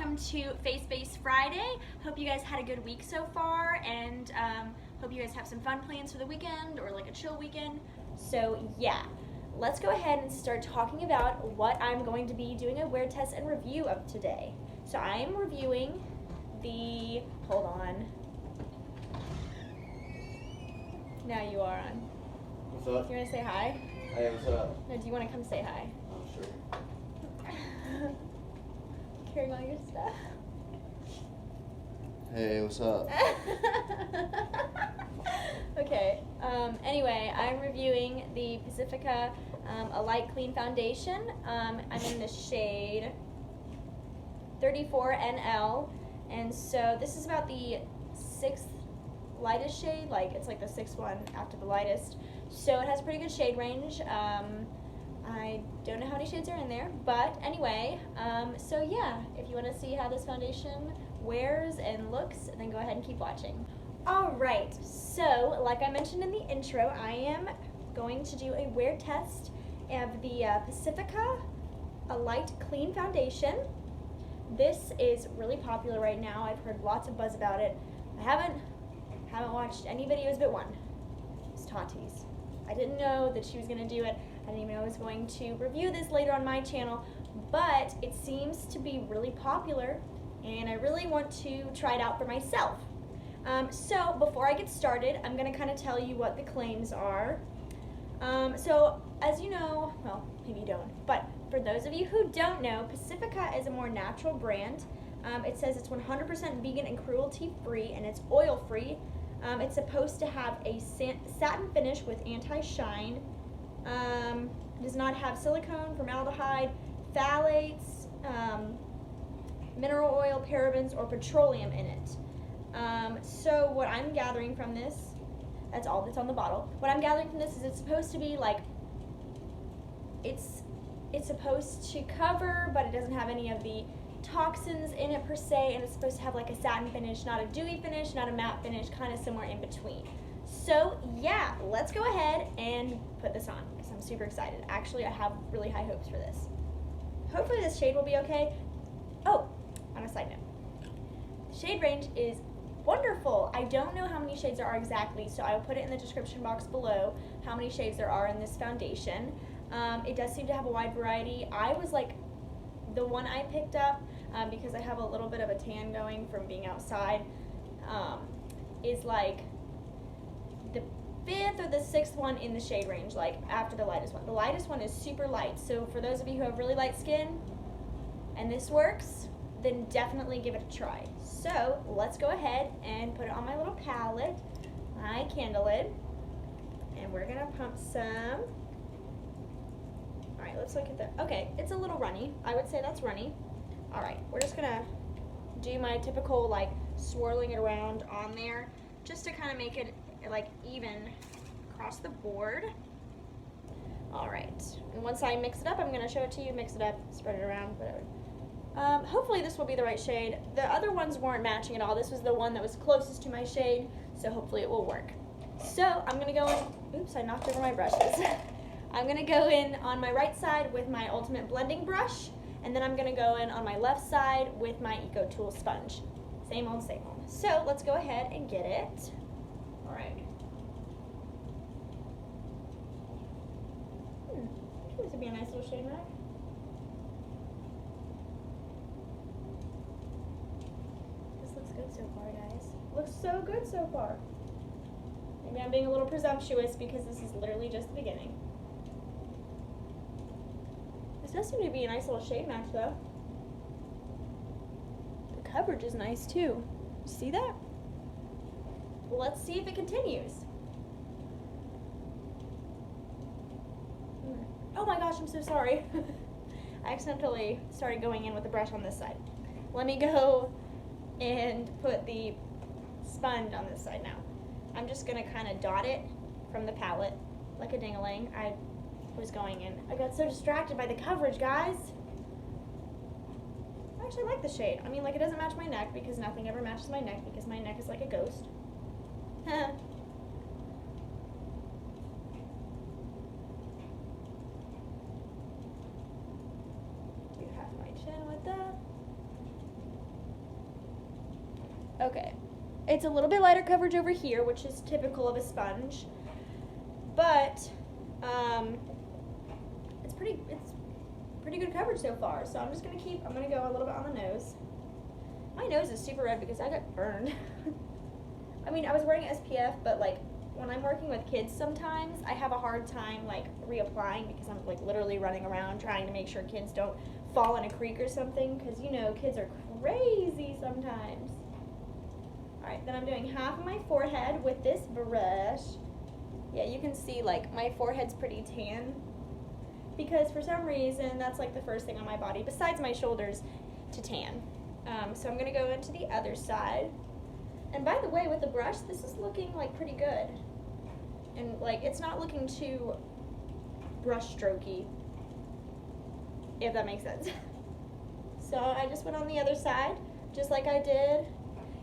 welcome to Face-Based Friday. Hope you guys had a good week so far, and hope you guys have some fun plans for the weekend or like a chill weekend. So yeah, let's go ahead and start talking about what I'm going to be doing a wear test and review of today. So I am reviewing the, hold on. Now you are on. What's up? Do you want to say hi? Hey, what's up? No, do you want to come say hi? Oh, sure. Carrying all your stuff. Hey, what's up? Okay, anyway, I'm reviewing the Pacifica Alight Clean Foundation. I'm in the shade 34NL, and so this is about the 6th lightest shade, like it's like the 6th one after the lightest. So it has a pretty good shade range. I don't know how many shades are in there, but anyway, so yeah, if you want to see how this foundation wears and looks, then go ahead and keep watching. Alright, so like I mentioned in the intro, I am going to do a wear test of the Pacifica Alight Clean Foundation. This is really popular right now. I've heard lots of buzz about it. I haven't watched any videos but one. It's Tati's. I didn't know that she was going to do it. I didn't even know I was going to review this later on my channel, but it seems to be really popular and I really want to try it out for myself. So before I get started, I'm going to kind of tell you what the claims are. So as you know, well, maybe you don't, but for those of you who don't know, Pacifica is a more natural brand. It says it's 100% vegan and cruelty-free, and it's oil-free. It's supposed to have a satin finish with anti-shine. Does not have silicone, formaldehyde, phthalates, mineral oil, parabens, or petroleum in it. So what I'm gathering from this, that's all that's on the bottle. What I'm gathering from this is it's supposed to be like, it's supposed to cover, but it doesn't have any of the toxins in it per se, and it's supposed to have like a satin finish, not a dewy finish, not a matte finish, kind of somewhere in between. So yeah, let's go ahead and put this on because I'm super excited. Actually, I have really high hopes for this. Hopefully this shade will be okay. Oh, on a side note, the shade range is wonderful. I don't know how many shades there are exactly, so I will put it in the description box below how many shades there are in this foundation. It does seem to have a wide variety. I was like, the one I picked up, because I have a little bit of a tan going from being outside, is like the 5th or the 6th one in the shade range, like after the lightest one. The lightest one is super light, so for those of you who have really light skin and this works, then definitely give it a try. So let's go ahead and put it on my little palette, my candle lid, and we're gonna pump some. All right, let's look at the, okay, it's a little runny. I would say that's runny. All right, we're just gonna do my typical like swirling it around on there just to kind of make it like even across the board. All right, and once I mix it up, I'm gonna show it to you, mix it up, spread it around, whatever. Hopefully this will be the right shade. The other ones weren't matching at all. This was the one that was closest to my shade, so hopefully it will work. So I'm gonna go in, oops, I knocked over my brushes. I'm gonna go in on my right side with my Ultimate Blending Brush, and then I'm gonna go in on my left side with my Eco Tool Sponge. Same old, same old. So let's go ahead and get it. All right. This would be a nice little shade rack. This looks good so far, guys. Looks so good so far. Maybe I'm being a little presumptuous because this is literally just the beginning. This does seem to be a nice little shade match though. The coverage is nice too. See that? Let's see if it continues. Oh my gosh, I'm so sorry. I accidentally started going in with the brush on this side. Let me go and put the sponge on this side now. I'm just gonna kind of dot it from the palette like a ding-a-ling. I was going in. I got so distracted by the coverage, guys. I actually like the shade. I mean, like, it doesn't match my neck because nothing ever matches my neck because my neck is like a ghost. Do half my chin with that. Okay. It's a little bit lighter coverage over here, which is typical of a sponge. But it's pretty good coverage so far. So I'm gonna go a little bit on the nose. My nose is super red because I got burned. I mean, I was wearing SPF, but like when I'm working with kids sometimes, I have a hard time like reapplying because I'm like literally running around trying to make sure kids don't fall in a creek or something, because you know kids are crazy sometimes. Alright, then I'm doing half of my forehead with this brush. Yeah, you can see like my forehead's pretty tan because for some reason that's like the first thing on my body besides my shoulders to tan. So I'm going to go into the other side. And by the way, with the brush, this is looking like pretty good. And like it's not looking too brush strokey, if that makes sense. So I just went on the other side, just like I did.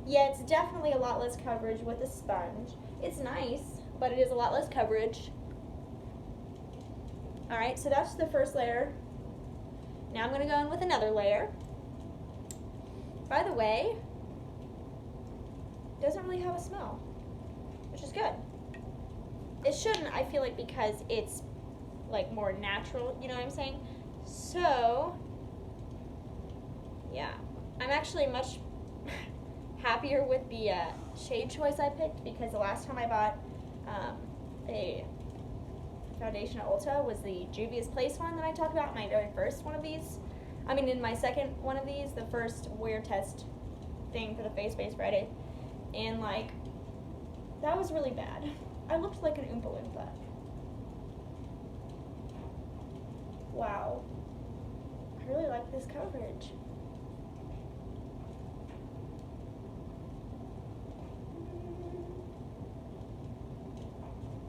Yeah, it's definitely a lot less coverage with a sponge. It's nice, but it is a lot less coverage. Alright, so that's the first layer. Now I'm going to go in with another layer. By the way, it doesn't really have a smell, which is good. It shouldn't, I feel like, because it's like more natural, you know what I'm saying? So, yeah, I'm actually much happier with the shade choice I picked, because the last time I bought a foundation at Ulta was the Juvia's Place one that I talked about in my very first one of these. I mean, in my second one of these, the first wear test thing for the Face Base Friday, and like, that was really bad. I looked like an Oompa Loompa. Wow. I really like this coverage.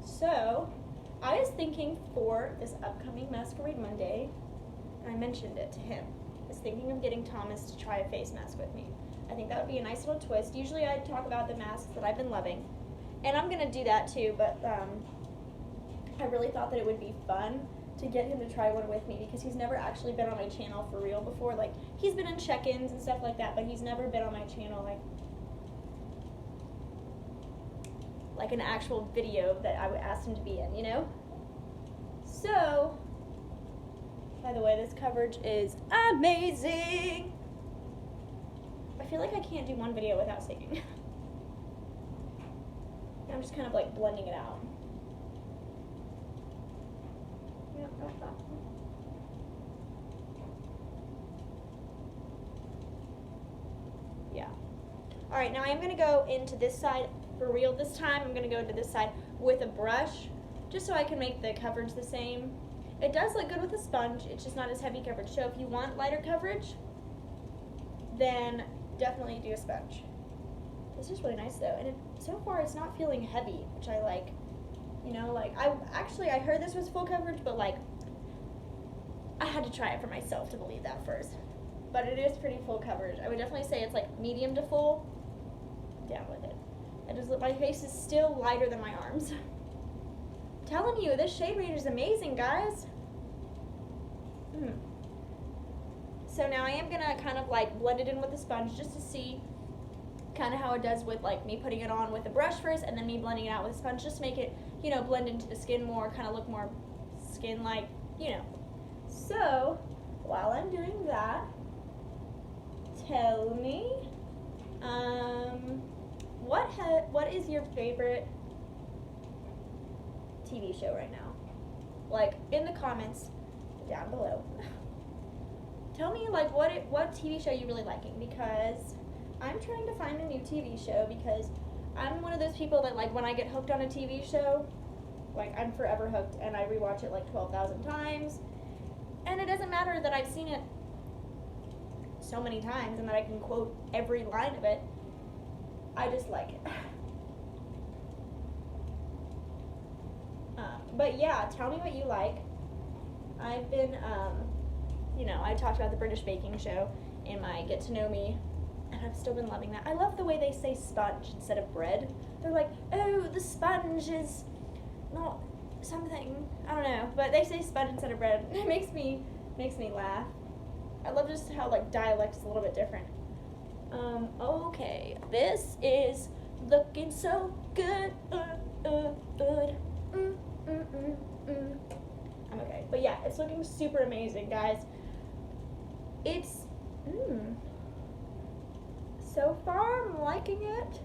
So, I was thinking for this upcoming Masquerade Monday, and I mentioned it to him, I was thinking of getting Thomas to try a face mask with me. I think that would be a nice little twist. Usually I talk about the masks that I've been loving, and I'm going to do that too, but I really thought that it would be fun to get him to try one with me, because he's never actually been on my channel for real before. Like, he's been in check-ins and stuff like that, but he's never been on my channel like an actual video that I would ask him to be in, you know? So, by the way, this coverage is amazing. I feel like I can't do one video without singing. I'm just kind of like blending it out. Yep, got that. Yeah. Alright, now I am going to go into this side for real this time. I'm going to go into this side with a brush, just so I can make the coverage the same. It does look good with a sponge, it's just not as heavy coverage. So if you want lighter coverage, then definitely do a sponge. This is really nice though, and so far it's not feeling heavy, which I like. You know, like, I heard this was full coverage, but like, I had to try it for myself to believe that first. But it is pretty full coverage. I would definitely say it's like medium to full. Down with it. My face is still lighter than my arms. I'm telling you, this shade range is amazing, guys. So now I am gonna kind of like blend it in with the sponge just to see kind of how it does with like me putting it on with a brush first and then me blending it out with a sponge, just to make it, you know, blend into the skin more, kind of look more skin-like, you know. So while I'm doing that, tell me, what is your favorite TV show right now? Like, in the comments down below. Tell me, like, what TV show you're really liking, because I'm trying to find a new TV show, because I'm one of those people that, like, when I get hooked on a TV show, like, I'm forever hooked, and I rewatch it, like, 12,000 times, and it doesn't matter that I've seen it so many times and that I can quote every line of it. I just like it. But yeah, tell me what you like. I've been, you know, I talked about the British baking show in my Get to Know Me, and I've still been loving that. I love the way they say sponge instead of bread. They're like, oh, the sponge is not something, I don't know, but they say sponge instead of bread. It makes me laugh. I love just how like dialect is a little bit different. Okay, this is looking so good. I'm okay, but yeah, it's looking super amazing, guys. It's, so far I'm liking it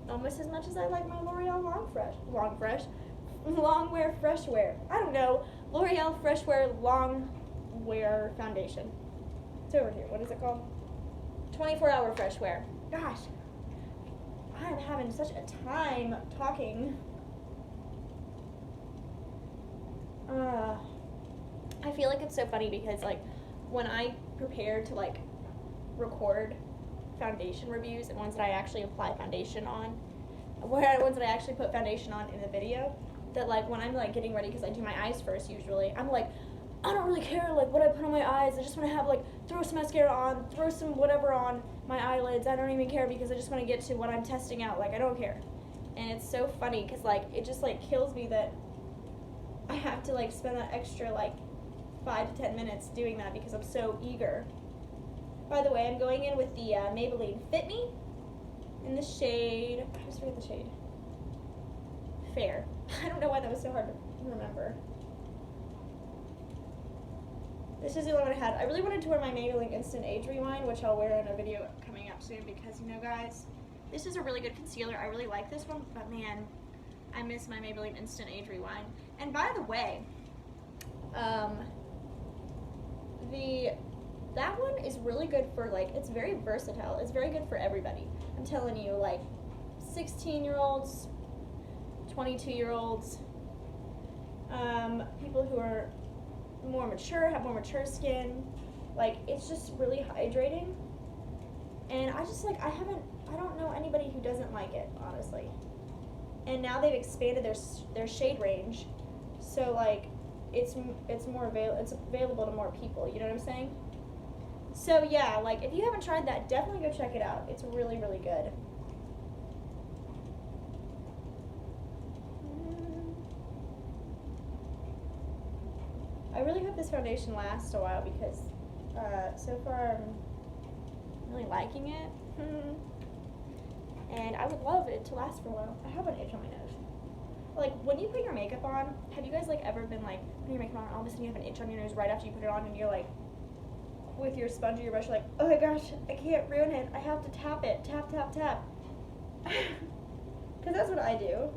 almost as much as I like my L'Oreal Longwear Fresh Wear. I don't know, L'Oreal Fresh Wear Long Wear Foundation. It's over here. What is it called? 24-hour Fresh Wear. Gosh, I am having such a time talking. I feel like it's so funny because like when I prepare to like record foundation reviews and ones that I actually apply foundation on, ones that I actually put foundation on in the video, that like when I'm like getting ready, because I do my eyes first usually, I'm like, I don't really care like what I put on my eyes. I just want to have like throw some mascara on, throw some whatever on my eyelids. I don't even care because I just want to get to what I'm testing out. Like I don't care. And it's so funny because like it just like kills me that I have to like spend that extra like 5 to 10 minutes doing that because I'm so eager. By the way, I'm going in with the Maybelline Fit Me in the shade, I always forget the shade, Fair. I don't know why that was so hard to remember. This is the one I had. I really wanted to wear my Maybelline Instant Age Rewind, which I'll wear in a video coming up soon because, you know, guys, this is a really good concealer. I really like this one, but man, I miss my Maybelline Instant Age Rewind. And by the way, that one is really good for, like, it's very versatile. It's very good for everybody. I'm telling you, like, 16-year-olds, 22-year-olds, people who are more mature, have more mature skin. Like, it's just really hydrating. And I just, like, I don't know anybody who doesn't like it, honestly. And now they've expanded their shade range. So, like, it's available to more people, you know what I'm saying? So, yeah, like, if you haven't tried that, definitely go check it out. It's really, really good. I really hope this foundation lasts a while because so far I'm really liking it. And I would love it to last for a while. I have an itch on my nose. Like, when you put your makeup on, have you guys, like, ever been, like, putting your makeup on, all of a sudden you have an itch on your nose right after you put it on, and you're, like, with your sponge or your brush, you're like, oh my gosh, I can't ruin it. I have to tap it. Tap, tap, tap. Because that's what I do.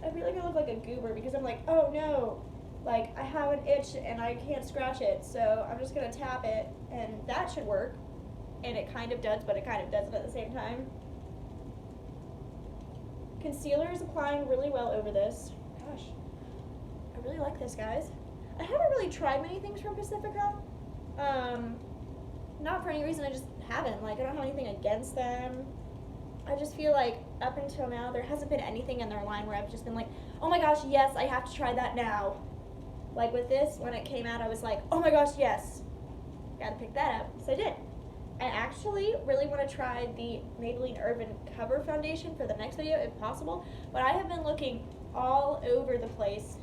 I feel like I look like a goober because I'm like, oh no, like, I have an itch and I can't scratch it, so I'm just going to tap it, and that should work. And it kind of does, but it kind of doesn't at the same time. Concealer is applying really well over this. Gosh, I really like this, guys. I haven't really tried many things from Pacifica. Not for any reason, I just haven't. Like, I don't have anything against them. I just feel like up until now, there hasn't been anything in their line where I've just been like, oh my gosh, yes, I have to try that now. Like with this, when it came out, I was like, oh my gosh, yes. Gotta pick that up. So I did. I actually really want to try the Maybelline Urban Cover Foundation for the next video, if possible. But I have been looking all over the place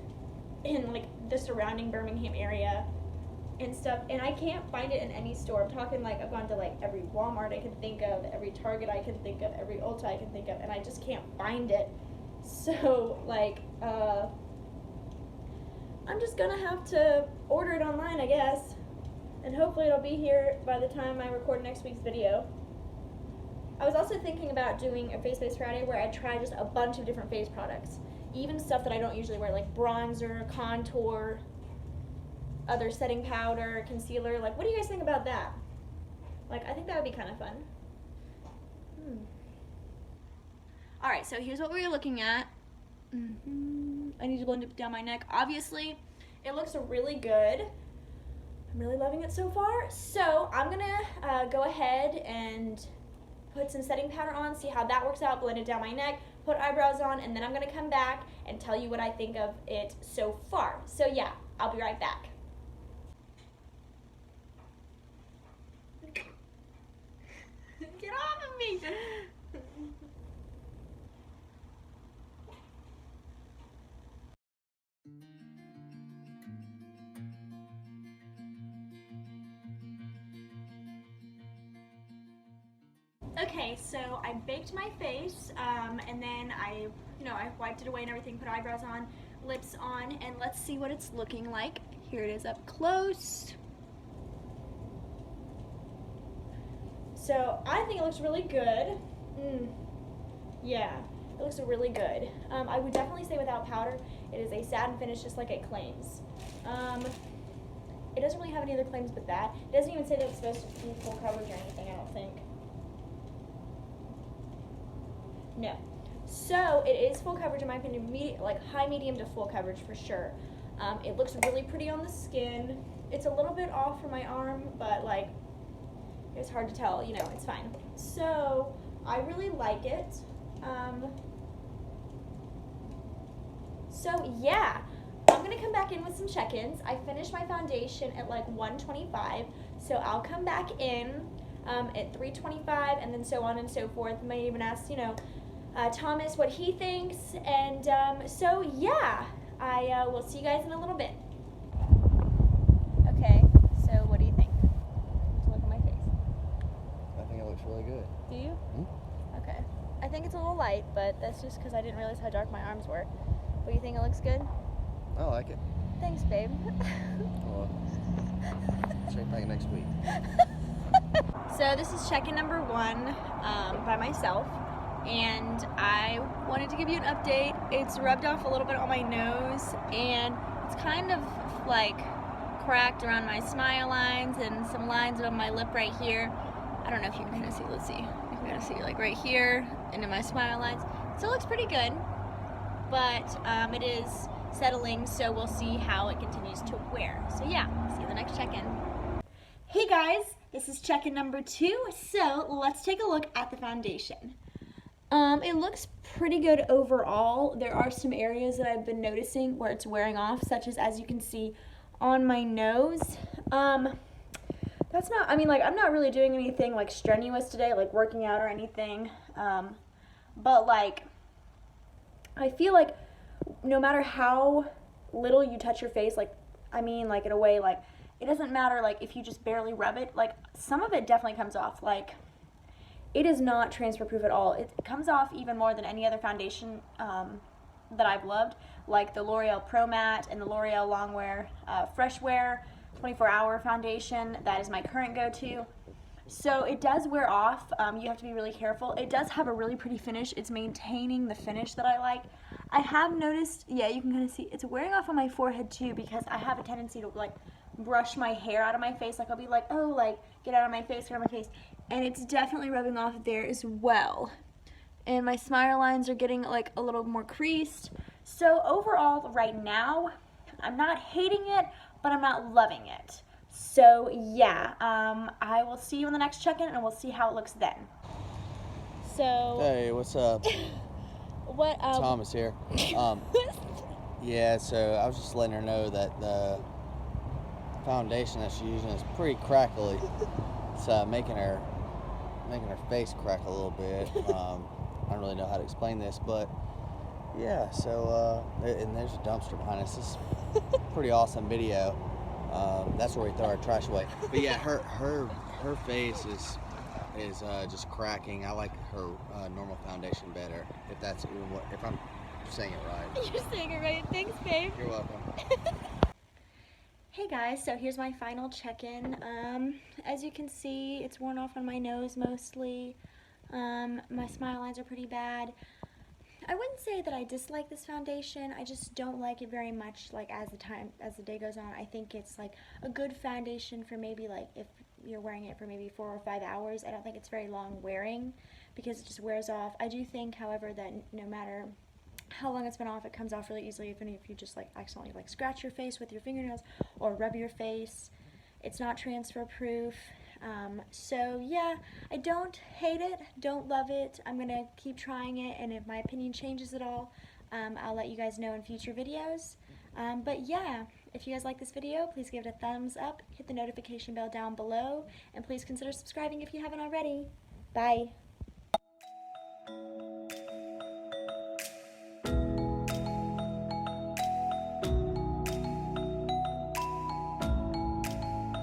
in, like, the surrounding Birmingham area and stuff, and I can't find it in any store. I'm talking, like, I've gone to, like, every Walmart I can think of, every Target I can think of, every Ulta I can think of, and I just can't find it. So, like, I'm just gonna have to order it online, I guess. And hopefully it'll be here by the time I record next week's video. I was also thinking about doing a Face Base Friday where I try just a bunch of different face products. Even stuff that I don't usually wear, like bronzer, contour, other setting powder, concealer. Like, what do you guys think about that? Like, I think that would be kind of fun. Alright, so here's what we were looking at. I need to blend it down my neck. Obviously, it looks really good. I'm really loving it so far. So I'm gonna go ahead and put some setting powder on, see how that works out, blend it down my neck, put eyebrows on, and then I'm gonna come back and tell you what I think of it so far. So yeah, I'll be right back. Get off of me! Okay, so I baked my face, and then I wiped it away and everything, put eyebrows on, lips on, and let's see what it's looking like. Here it is up close. So I think it looks really good. Yeah, it looks really good. I would definitely say without powder, it is a satin finish just like it claims. It doesn't really have any other claims but that. It doesn't even say that it's supposed to be full coverage or anything, I don't think. No. So it is full coverage in my opinion, like high medium to full coverage for sure. It looks really pretty on the skin. It's a little bit off from my arm, but like it's hard to tell, it's fine. So I really like it. So yeah, I'm gonna come back in with some check-ins. I finished my foundation at like 125, so I'll come back in at 325, and then so on and so forth. Might even ask, Thomas what he thinks, and so yeah, I will see you guys in a little bit. Okay, so what do you think? Look at my face. I think it looks really good. Do you? Hmm? Okay. I think it's a little light, but that's just because I didn't realize how dark my arms were. But you think it looks good? I like it. Thanks, babe. Well, check back next week. So this is check-in number 1 by myself, and I wanted to give you an update. It's rubbed off a little bit on my nose, and it's kind of like cracked around my smile lines and some lines on my lip right here. I don't know if you can kind of see. Let's see. You can kind of see like right here and in my smile lines. So it looks pretty good, but it is settling, so we'll see how it continues to wear. So yeah, see you in the next check-in. Hey guys, this is check-in number 2. So let's take a look at the foundation. It looks pretty good overall. There are some areas that I've been noticing where it's wearing off, such as you can see on my nose. That's not, I'm not really doing anything like strenuous today, like working out or anything. But like, I feel like no matter how little you touch your face, like in a way, like it doesn't matter, like if you just barely rub it, like some of it definitely comes off. Like it is not transfer proof at all. It comes off even more than any other foundation that I've loved, like the L'Oreal Pro Matte and the L'Oreal Longwear Fresh Wear 24-hour foundation. That is my current go-to. So it does wear off. You have to be really careful. It does have a really pretty finish. It's maintaining the finish that I like. I have noticed, yeah, you can kind of see it's wearing off on my forehead too, because I have a tendency to like brush my hair out of my face. Like I'll be like, oh, like get out of my face, get out of my face. And it's definitely rubbing off there as well. And my smile lines are getting like a little more creased. So overall, right now, I'm not hating it, but I'm not loving it. So yeah, I will see you in the next check-in, and we'll see how it looks then. So Hey, what's up? what? Thomas here. Yeah, so I was just letting her know that the foundation that she's using is pretty crackly. It's making her face crack a little bit. I don't really know how to explain this, but yeah. So and there's a dumpster behind us. This is pretty awesome video. That's where we throw our trash away. But yeah, her face is just cracking. I like her normal foundation better. If I'm saying it right. You're saying it right. Thanks, babe. You're welcome. Hey guys, so here's my final check-in. As you can see, it's worn off on my nose mostly. My smile lines are pretty bad. I wouldn't say that I dislike this foundation. I just don't like it very much. Like as the day goes on, I think it's like a good foundation for maybe like if you're wearing it for maybe 4 or 5 hours. I don't think it's very long wearing because it just wears off. I do think, however, that no matter how long it's been off, it comes off really easily, even if you just like accidentally like scratch your face with your fingernails or rub your face. It's not transfer proof. So yeah, I don't hate it, don't love it. I'm gonna keep trying it, and if my opinion changes at all, I'll let you guys know in future videos. But yeah, if you guys like this video, please give it a thumbs up, hit the notification bell down below, and please consider subscribing if you haven't already. Bye.